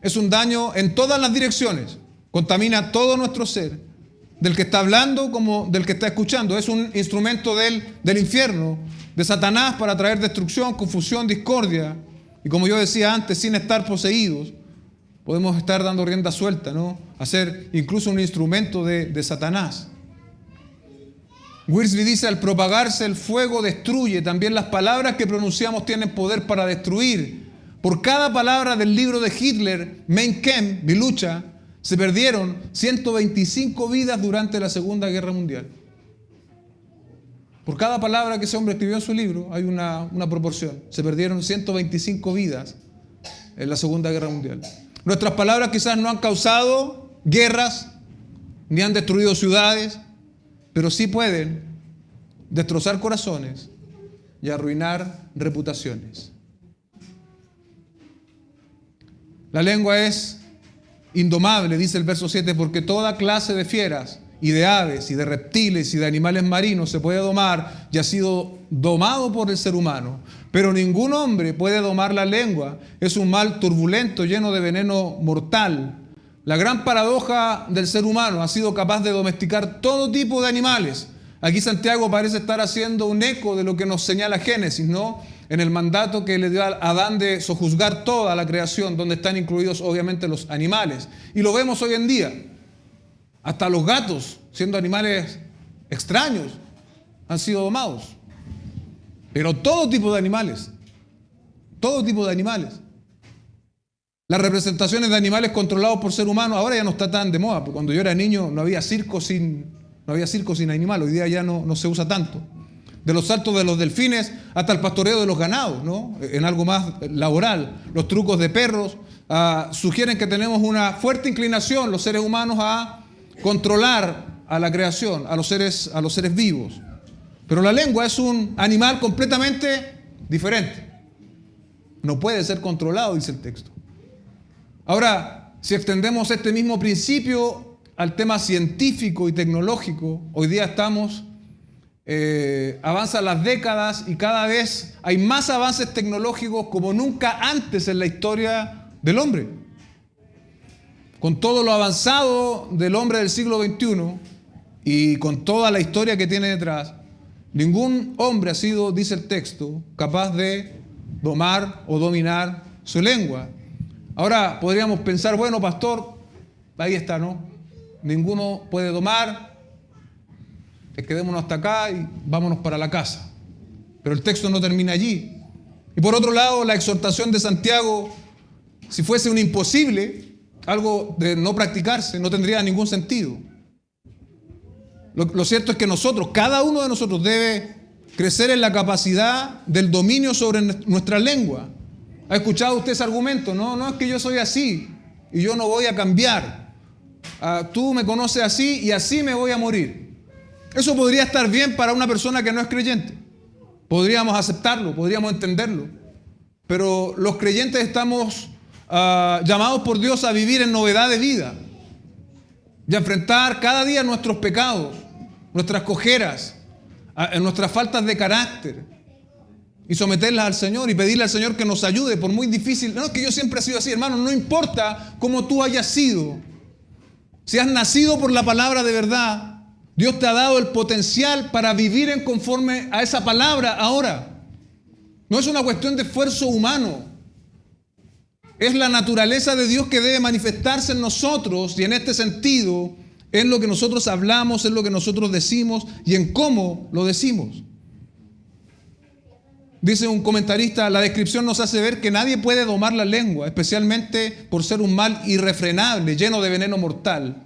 Es un daño en todas las direcciones. Contamina todo nuestro ser, del que está hablando como del que está escuchando. Es un instrumento del infierno, de Satanás, para traer destrucción, confusión, discordia. Y como yo decía antes, sin estar poseídos, podemos estar dando rienda suelta, ¿no? A ser incluso un instrumento de Satanás. Wiersbe dice, al propagarse el fuego destruye. También las palabras que pronunciamos tienen poder para destruir. Por cada palabra del libro de Hitler, Mein Kampf, mi lucha, se perdieron 125 vidas durante la Segunda Guerra Mundial. Por cada palabra que ese hombre escribió en su libro hay una proporción. Se perdieron 125 vidas en la Segunda Guerra Mundial. Nuestras palabras quizás no han causado guerras, ni han destruido ciudades, pero sí pueden destrozar corazones y arruinar reputaciones. La lengua es indomable, dice el verso 7, porque toda clase de fieras y de aves y de reptiles y de animales marinos se puede domar y ha sido domado por el ser humano. Pero ningún hombre puede domar la lengua. Es un mal turbulento, lleno de veneno mortal. La gran paradoja del ser humano ha sido capaz de domesticar todo tipo de animales. Aquí Santiago parece estar haciendo un eco de lo que nos señala Génesis, ¿no? En el mandato que le dio a Adán de sojuzgar toda la creación, donde están incluidos obviamente los animales. Y lo vemos hoy en día. Hasta los gatos, siendo animales extraños, han sido domados. Pero todo tipo de animales. Todo tipo de animales. Las representaciones de animales controlados por ser humano ahora ya no está tan de moda, porque cuando yo era niño no había circo sin animal. Hoy día ya no se usa tanto. De los saltos de los delfines hasta el pastoreo de los ganados, ¿no? En algo más laboral. Los trucos de perros sugieren que tenemos una fuerte inclinación los seres humanos a controlar a la creación, a los seres vivos. Pero la lengua es un animal completamente diferente. No puede ser controlado, dice el texto. Ahora, si extendemos este mismo principio al tema científico y tecnológico, hoy día avanzan las décadas y cada vez hay más avances tecnológicos como nunca antes en la historia del hombre. Con todo lo avanzado del hombre del siglo XXI y con toda la historia que tiene detrás, ningún hombre ha sido, dice el texto, capaz de domar o dominar su lengua. Ahora podríamos pensar, bueno, pastor, ahí está, ¿no? Ninguno puede domar. Quedémonos hasta acá y vámonos para la casa. Pero el texto no termina allí. Y por otro lado, la exhortación de Santiago, si fuese un imposible, algo de no practicarse, no tendría ningún sentido. Lo cierto es que cada uno de nosotros debe crecer en la capacidad del dominio sobre nuestra lengua. ¿Ha escuchado usted ese argumento? No, es que yo soy así y yo no voy a cambiar. Tú me conoces así y así me voy a morir. Eso podría estar bien para una persona que no es creyente. Podríamos aceptarlo, podríamos entenderlo. Pero los creyentes estamos llamados por Dios a vivir en novedad de vida y a enfrentar cada día nuestros pecados, nuestras cojeras, nuestras faltas de carácter y someterlas al Señor y pedirle al Señor que nos ayude por muy difícil. No, es que yo siempre he sido así, hermano, no importa cómo tú hayas sido. Si has nacido por la palabra de verdad, Dios te ha dado el potencial para vivir en conforme a esa palabra ahora. No es una cuestión de esfuerzo humano. Es la naturaleza de Dios que debe manifestarse en nosotros y en este sentido, en lo que nosotros hablamos, en lo que nosotros decimos y en cómo lo decimos. Dice un comentarista, la descripción nos hace ver que nadie puede domar la lengua, especialmente por ser un mal irrefrenable, lleno de veneno mortal.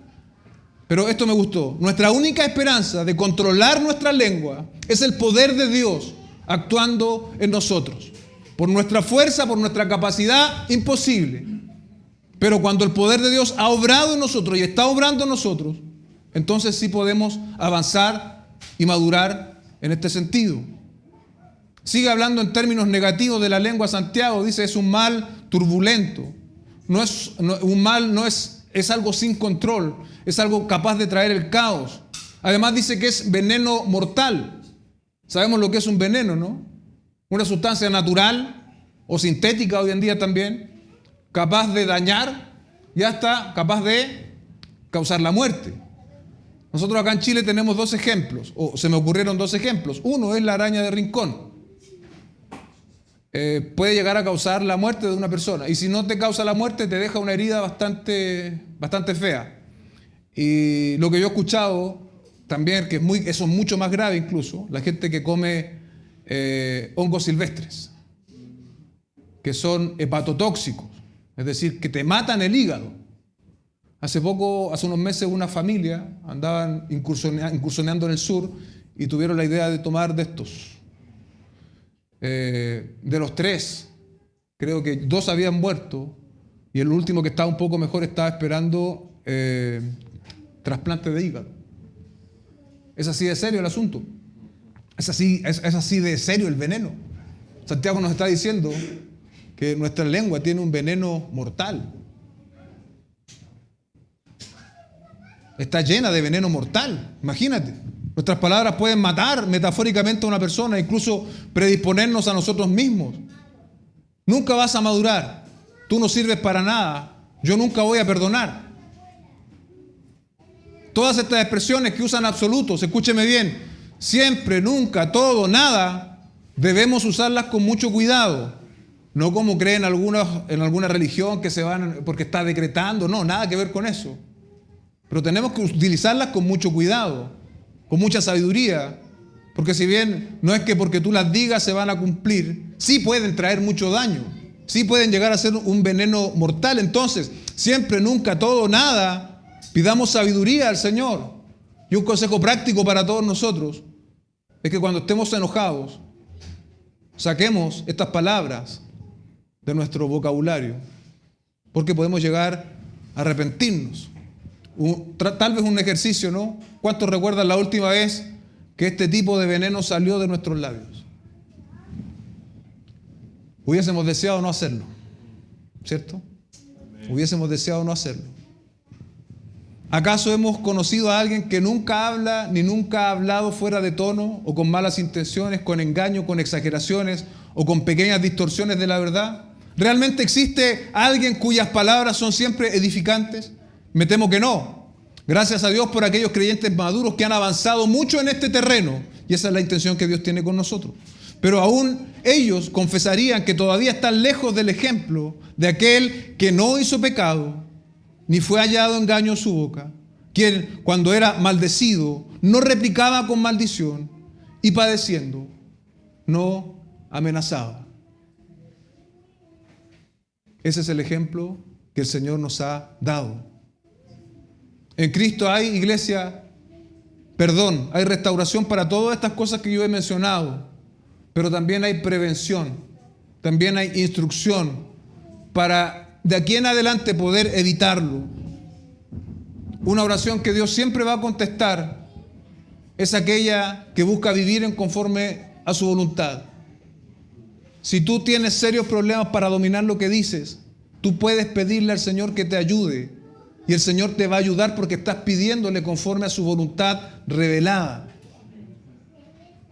Pero esto me gustó. Nuestra única esperanza de controlar nuestra lengua es el poder de Dios actuando en nosotros. Por nuestra fuerza, por nuestra capacidad, imposible. Pero cuando el poder de Dios ha obrado en nosotros y está obrando en nosotros, entonces sí podemos avanzar y madurar en este sentido. Sigue hablando en términos negativos de la lengua Santiago. Dice, es un mal turbulento. Es algo sin control. Es algo capaz de traer el caos. Además dice que es veneno mortal. Sabemos lo que es un veneno, ¿no? Una sustancia natural o sintética hoy en día también, capaz de dañar y hasta capaz de causar la muerte. Nosotros acá en Chile tenemos dos ejemplos, o se me ocurrieron dos ejemplos. Uno es la araña de rincón. Puede llegar a causar la muerte de una persona. Y si no te causa la muerte, te deja una herida bastante fea. Y lo que yo he escuchado también, que eso es mucho más grave incluso, la gente que come hongos silvestres, que son hepatotóxicos, es decir, que te matan el hígado. Hace unos meses una familia andaban incursionando en el sur y tuvieron la idea de tomar de estos. De los 3, creo que 2 habían muerto y el último, que estaba un poco mejor, estaba esperando trasplante de hígado. Es así de serio el asunto. Es así de serio el veneno. Santiago nos está diciendo que nuestra lengua tiene un veneno mortal. Está llena de veneno mortal. Imagínate. Nuestras palabras pueden matar metafóricamente a una persona, incluso predisponernos a nosotros mismos. Nunca vas a madurar. Tú no sirves para nada. Yo nunca voy a perdonar. Todas estas expresiones que usan absolutos, escúcheme bien, siempre, nunca, todo, nada, debemos usarlas con mucho cuidado. No como creen en alguna religión que se van porque está decretando, no, nada que ver con eso. Pero tenemos que utilizarlas con mucho cuidado, con mucha sabiduría, porque si bien no es que porque tú las digas se van a cumplir, sí pueden traer mucho daño, sí pueden llegar a ser un veneno mortal. Entonces, siempre, nunca, todo, nada, pidamos sabiduría al Señor. Y un consejo práctico para todos nosotros es que cuando estemos enojados, saquemos estas palabras de nuestro vocabulario, porque podemos llegar a arrepentirnos. Tal vez un ejercicio, ¿no? ¿Cuántos recuerdan la última vez que este tipo de veneno salió de nuestros labios? Hubiésemos deseado no hacerlo, ¿cierto? Hubiésemos deseado no hacerlo. ¿Acaso hemos conocido a alguien que nunca habla ni nunca ha hablado fuera de tono o con malas intenciones, con engaño, con exageraciones o con pequeñas distorsiones de la verdad? ¿Realmente existe alguien cuyas palabras son siempre edificantes? Me temo que no. Gracias a Dios por aquellos creyentes maduros que han avanzado mucho en este terreno, y esa es la intención que Dios tiene con nosotros. Pero aún ellos confesarían que todavía están lejos del ejemplo de aquel que no hizo pecado, ni fue hallado engaño en su boca, quien cuando era maldecido no replicaba con maldición y padeciendo no amenazaba. Ese es el ejemplo que el Señor nos ha dado. En Cristo hay, iglesia, perdón, hay restauración para todas estas cosas que yo he mencionado, pero también hay prevención, también hay instrucción para de aquí en adelante poder evitarlo. Una oración que Dios siempre va a contestar es aquella que busca vivir en conforme a su voluntad. Si tú tienes serios problemas para dominar lo que dices, tú puedes pedirle al Señor que te ayude. Y el Señor te va a ayudar porque estás pidiéndole conforme a su voluntad revelada.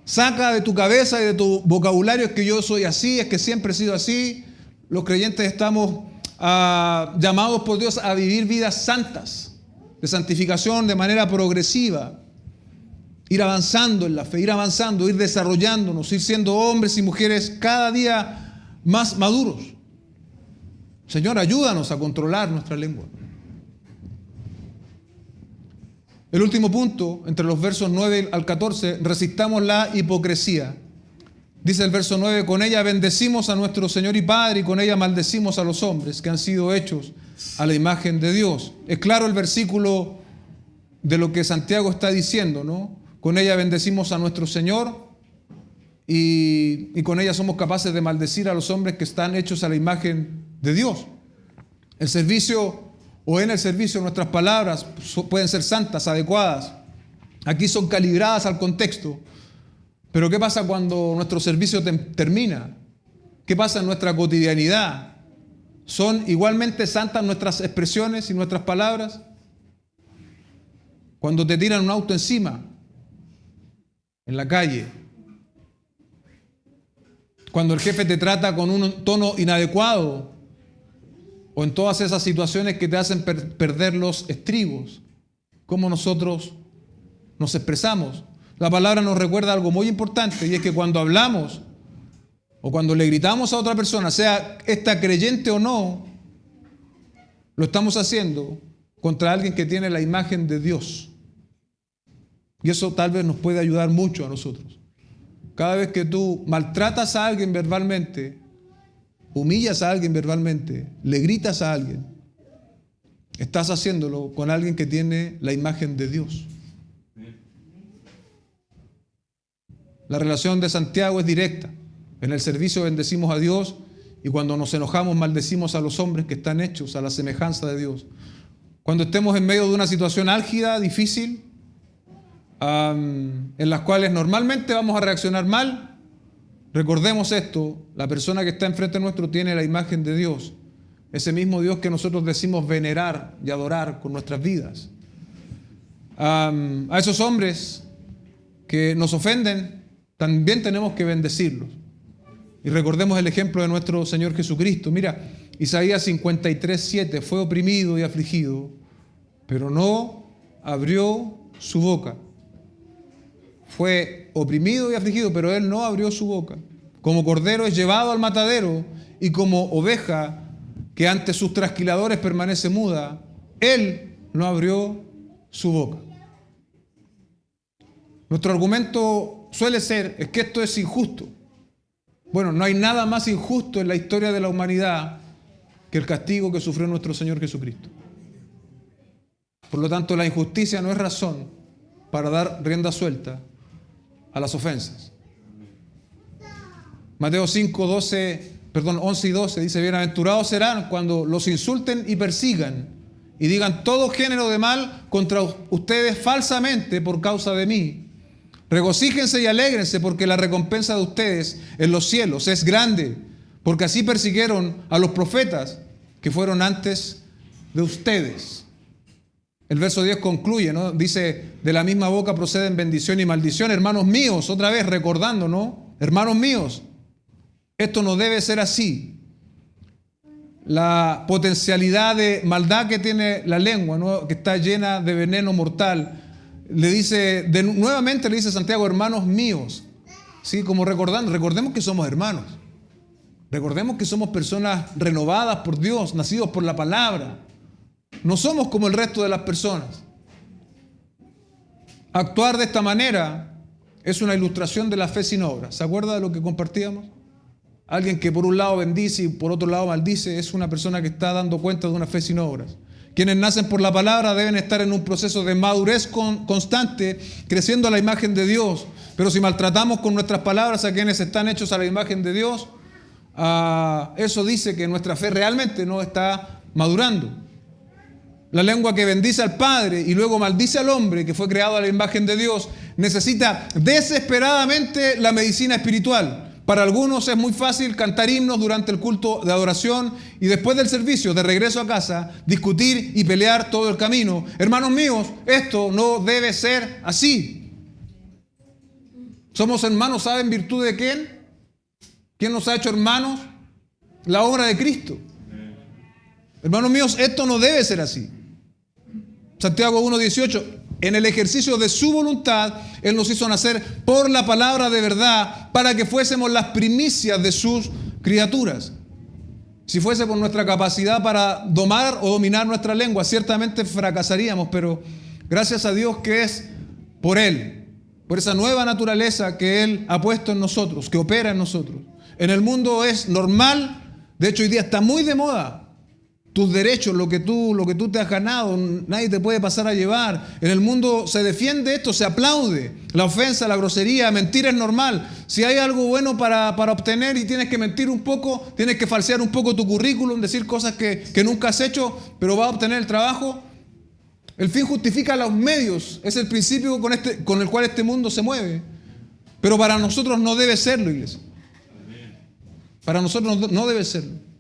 Saca de tu cabeza y de tu vocabulario es que yo soy así, es que siempre he sido así. Los creyentes estamos llamados por Dios a vivir vidas santas, de santificación de manera progresiva. Ir avanzando en la fe, ir avanzando, ir desarrollándonos, ir siendo hombres y mujeres cada día más maduros. Señor, ayúdanos a controlar nuestra lengua. El último punto, entre los versos 9 al 14, resistamos la hipocresía. Dice el verso 9, con ella bendecimos a nuestro Señor y Padre y con ella maldecimos a los hombres que han sido hechos a la imagen de Dios. Es claro el versículo de lo que Santiago está diciendo, ¿no? Con ella bendecimos a nuestro Señor y con ella somos capaces de maldecir a los hombres que están hechos a la imagen de Dios. El servicio o en el servicio nuestras palabras pueden ser santas, adecuadas. Aquí son calibradas al contexto. Pero ¿qué pasa cuando nuestro servicio termina? ¿Qué pasa en nuestra cotidianidad? ¿Son igualmente santas nuestras expresiones y nuestras palabras? Cuando te tiran un auto encima, en la calle. Cuando el jefe te trata con un tono inadecuado. O en todas esas situaciones que te hacen perder los estribos. ¿Cómo nosotros nos expresamos? La palabra nos recuerda algo muy importante, y es que cuando hablamos o cuando le gritamos a otra persona, sea esta creyente o no, lo estamos haciendo contra alguien que tiene la imagen de Dios. Y eso tal vez nos puede ayudar mucho a nosotros. Cada vez que tú maltratas a alguien verbalmente, humillas a alguien verbalmente, le gritas a alguien, estás haciéndolo con alguien que tiene la imagen de Dios. La relación de Santiago es directa. En el servicio bendecimos a Dios y cuando nos enojamos maldecimos a los hombres que están hechos a la semejanza de Dios. Cuando estemos en medio de una situación álgida, difícil, en las cuales normalmente vamos a reaccionar mal, recordemos esto: la persona que está enfrente nuestro tiene la imagen de Dios, ese mismo Dios que nosotros decimos venerar y adorar con nuestras vidas. A esos hombres que nos ofenden, también tenemos que bendecirlos. Y recordemos el ejemplo de nuestro Señor Jesucristo. Mira, Isaías 53:7, fue oprimido y afligido, pero no abrió su boca. Fue oprimido y afligido, pero Él no abrió su boca. Como cordero es llevado al matadero, y como oveja que ante sus trasquiladores permanece muda, Él no abrió su boca. Nuestro argumento suele ser, es que esto es injusto. Bueno, no hay nada más injusto en la historia de la humanidad que el castigo que sufrió nuestro Señor Jesucristo. Por lo tanto, la injusticia no es razón para dar rienda suelta a las ofensas. Mateo 11 y 12 dice: bienaventurados serán cuando los insulten y persigan y digan todo género de mal contra ustedes falsamente por causa de mí. Regocíjense y alégrense, porque la recompensa de ustedes en los cielos es grande, porque así persiguieron a los profetas que fueron antes de ustedes. El verso 10 concluye, ¿no? Dice: de la misma boca proceden bendición y maldición. Hermanos míos, otra vez recordando, ¿no? Hermanos míos, esto no debe ser así. La potencialidad de maldad que tiene la lengua, ¿no? Que está llena de veneno mortal. Nuevamente le dice Santiago: hermanos míos, ¿sí? Como recordemos que somos hermanos, recordemos que somos personas renovadas por Dios, nacidos por la palabra, no somos como el resto de las personas. Actuar de esta manera es una ilustración de la fe sin obras. ¿Se acuerda de lo que compartíamos? Alguien que por un lado bendice y por otro lado maldice es una persona que está dando cuenta de una fe sin obras. Quienes nacen por la palabra deben estar en un proceso de madurez constante, creciendo a la imagen de Dios. Pero si maltratamos con nuestras palabras a quienes están hechos a la imagen de Dios, eso dice que nuestra fe realmente no está madurando. La lengua que bendice al Padre y luego maldice al hombre que fue creado a la imagen de Dios necesita desesperadamente la medicina espiritual. Para algunos es muy fácil cantar himnos durante el culto de adoración y después del servicio, de regreso a casa, discutir y pelear todo el camino. Hermanos míos, esto no debe ser así. Somos hermanos, ¿saben virtud de quién? ¿Quién nos ha hecho hermanos? La obra de Cristo. Hermanos míos, esto no debe ser así. Santiago 1:18, en el ejercicio de su voluntad, Él nos hizo nacer por la palabra de verdad para que fuésemos las primicias de sus criaturas. Si fuese por nuestra capacidad para domar o dominar nuestra lengua, ciertamente fracasaríamos, pero gracias a Dios que es por Él, por esa nueva naturaleza que Él ha puesto en nosotros, que opera en nosotros. En el mundo es normal, de hecho hoy día está muy de moda. Tus derechos, lo que tú te has ganado, nadie te puede pasar a llevar. En el mundo se defiende esto, se aplaude. La ofensa, la grosería, mentir es normal. Si hay algo bueno para obtener y tienes que mentir un poco, tienes que falsear un poco tu currículum, decir cosas que nunca has hecho, pero vas a obtener el trabajo. El fin justifica los medios. Es el principio con el cual este mundo se mueve. Pero para nosotros no debe serlo, iglesia. Para nosotros no debe serlo.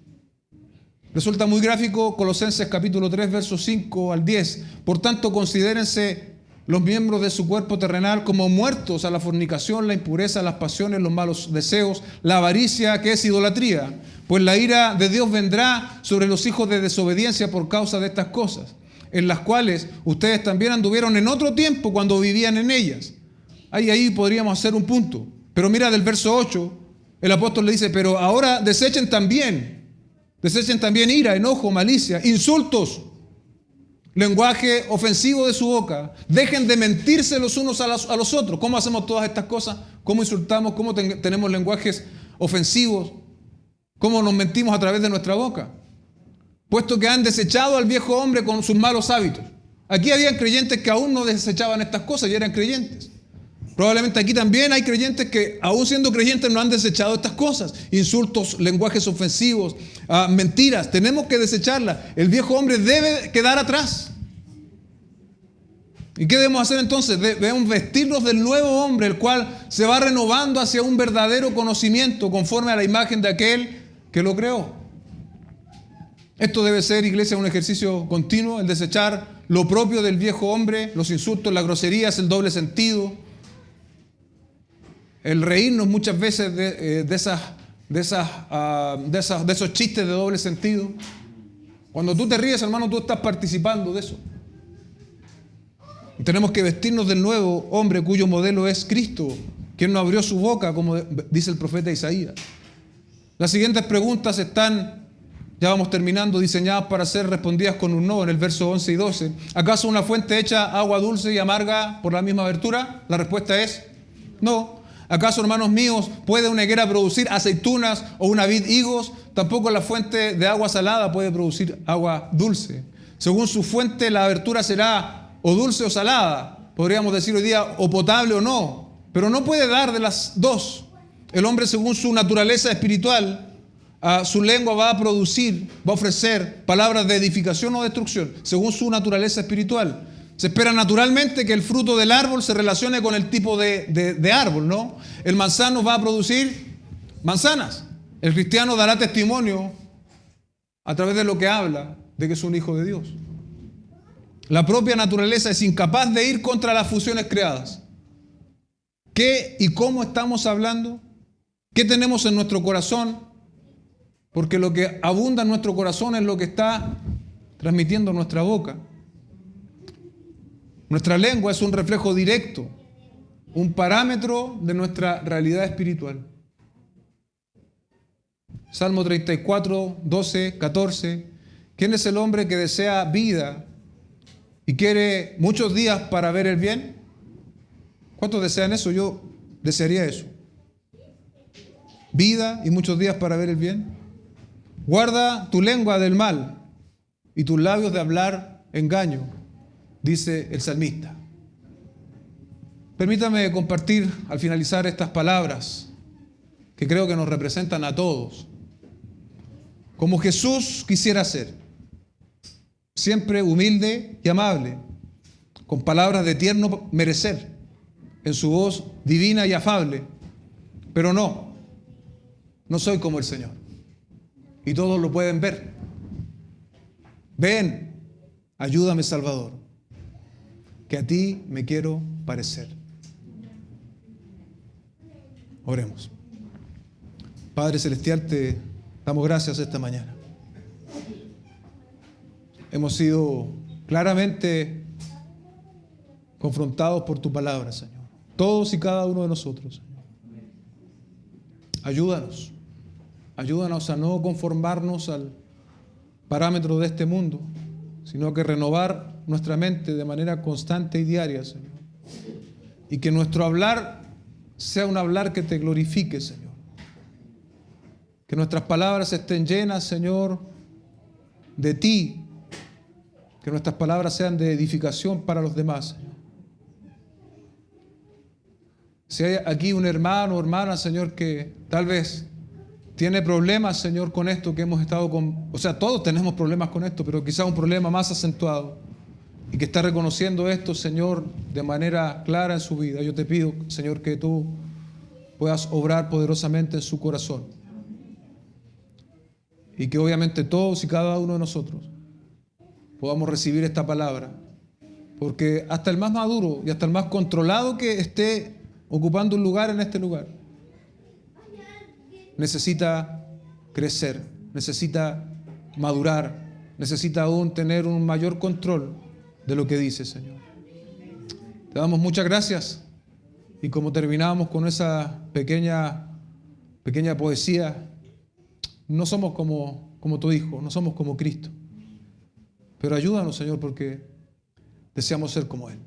Resulta muy gráfico Colosenses capítulo 3, versos 5 al 10. Por tanto, considérense los miembros de su cuerpo terrenal como muertos a la fornicación, la impureza, las pasiones, los malos deseos, la avaricia, que es idolatría. Pues la ira de Dios vendrá sobre los hijos de desobediencia por causa de estas cosas, en las cuales ustedes también anduvieron en otro tiempo cuando vivían en ellas. Ahí podríamos hacer un punto. Pero mira del verso 8, el apóstol le dice: pero ahora desechen también ira, enojo, malicia, insultos, lenguaje ofensivo de su boca. Dejen de mentirse los unos a los otros. ¿Cómo hacemos todas estas cosas? ¿Cómo insultamos? ¿Cómo tenemos lenguajes ofensivos? ¿Cómo nos mentimos a través de nuestra boca? Puesto que han desechado al viejo hombre con sus malos hábitos. Aquí habían creyentes que aún no desechaban estas cosas y eran creyentes. Probablemente aquí también hay creyentes que, aún siendo creyentes, no han desechado estas cosas. Insultos, lenguajes ofensivos, mentiras. Tenemos que desecharlas. El viejo hombre debe quedar atrás. ¿Y qué debemos hacer entonces? Debemos vestirnos del nuevo hombre, el cual se va renovando hacia un verdadero conocimiento conforme a la imagen de aquel que lo creó. Esto debe ser, iglesia, un ejercicio continuo, el desechar lo propio del viejo hombre, los insultos, las groserías, el doble sentido, el reírnos muchas veces de esos chistes de doble sentido. Cuando tú te ríes, hermano, tú estás participando de eso. Tenemos que vestirnos del nuevo hombre cuyo modelo es Cristo, quien no abrió su boca, como dice el profeta Isaías. Las siguientes preguntas están, ya vamos terminando, diseñadas para ser respondidas con un no en el verso 11 y 12. ¿Acaso una fuente echa agua dulce y amarga por la misma abertura? La respuesta es no. ¿Acaso, hermanos míos, puede una higuera producir aceitunas o una vid higos? Tampoco la fuente de agua salada puede producir agua dulce. Según su fuente, la abertura será o dulce o salada, podríamos decir hoy día, o potable o no, pero no puede dar de las dos. El hombre, según su naturaleza espiritual, su lengua va a producir, va a ofrecer palabras de edificación o destrucción, según su naturaleza espiritual. Se espera naturalmente que el fruto del árbol se relacione con el tipo de árbol, ¿no? El manzano va a producir manzanas. El cristiano dará testimonio a través de lo que habla de que es un hijo de Dios. La propia naturaleza es incapaz de ir contra las fusiones creadas. ¿Qué y cómo estamos hablando? ¿Qué tenemos en nuestro corazón? Porque lo que abunda en nuestro corazón es lo que está transmitiendo nuestra boca. Nuestra lengua es un reflejo directo, un parámetro de nuestra realidad espiritual. Salmo 34, 12, 14. ¿Quién es el hombre que desea vida y quiere muchos días para ver el bien? ¿Cuántos desean eso? Yo desearía eso. Vida y muchos días para ver el bien. Guarda tu lengua del mal y tus labios de hablar engaño, dice el salmista. Permítame compartir al finalizar estas palabras que creo que nos representan a todos. Como Jesús quisiera ser, siempre humilde y amable, con palabras de tierno merecer, en su voz divina y afable, pero no soy como el Señor. Y todos lo pueden ver. Ven, ayúdame, Salvador, que a ti me quiero parecer. Oremos. Padre Celestial, te damos gracias esta mañana. Hemos sido claramente confrontados por tu palabra, Señor. Todos y cada uno de nosotros, Señor. Ayúdanos a no conformarnos al parámetro de este mundo, sino que renovar nuestra mente de manera constante y diaria, Señor. Y que nuestro hablar sea un hablar que te glorifique, Señor. Que nuestras palabras estén llenas, Señor, de ti. Que nuestras palabras sean de edificación para los demás, Señor. Si hay aquí un hermano o hermana, Señor, que tal vez tiene problemas, Señor, con esto que hemos estado con... O sea, todos tenemos problemas con esto, pero quizá un problema más acentuado. Y que está reconociendo esto, Señor, de manera clara en su vida. Yo te pido, Señor, que tú puedas obrar poderosamente en su corazón. Y que obviamente todos y cada uno de nosotros podamos recibir esta palabra. Porque hasta el más maduro y hasta el más controlado que esté ocupando un lugar en este lugar, necesita crecer, necesita madurar, necesita aún tener un mayor control de lo que dice, Señor. Te damos muchas gracias y como terminamos con esa pequeña poesía, no somos como tu Hijo, no somos como Cristo, pero ayúdanos, Señor, porque deseamos ser como Él.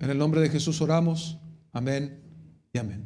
En el nombre de Jesús oramos. Amén y amén.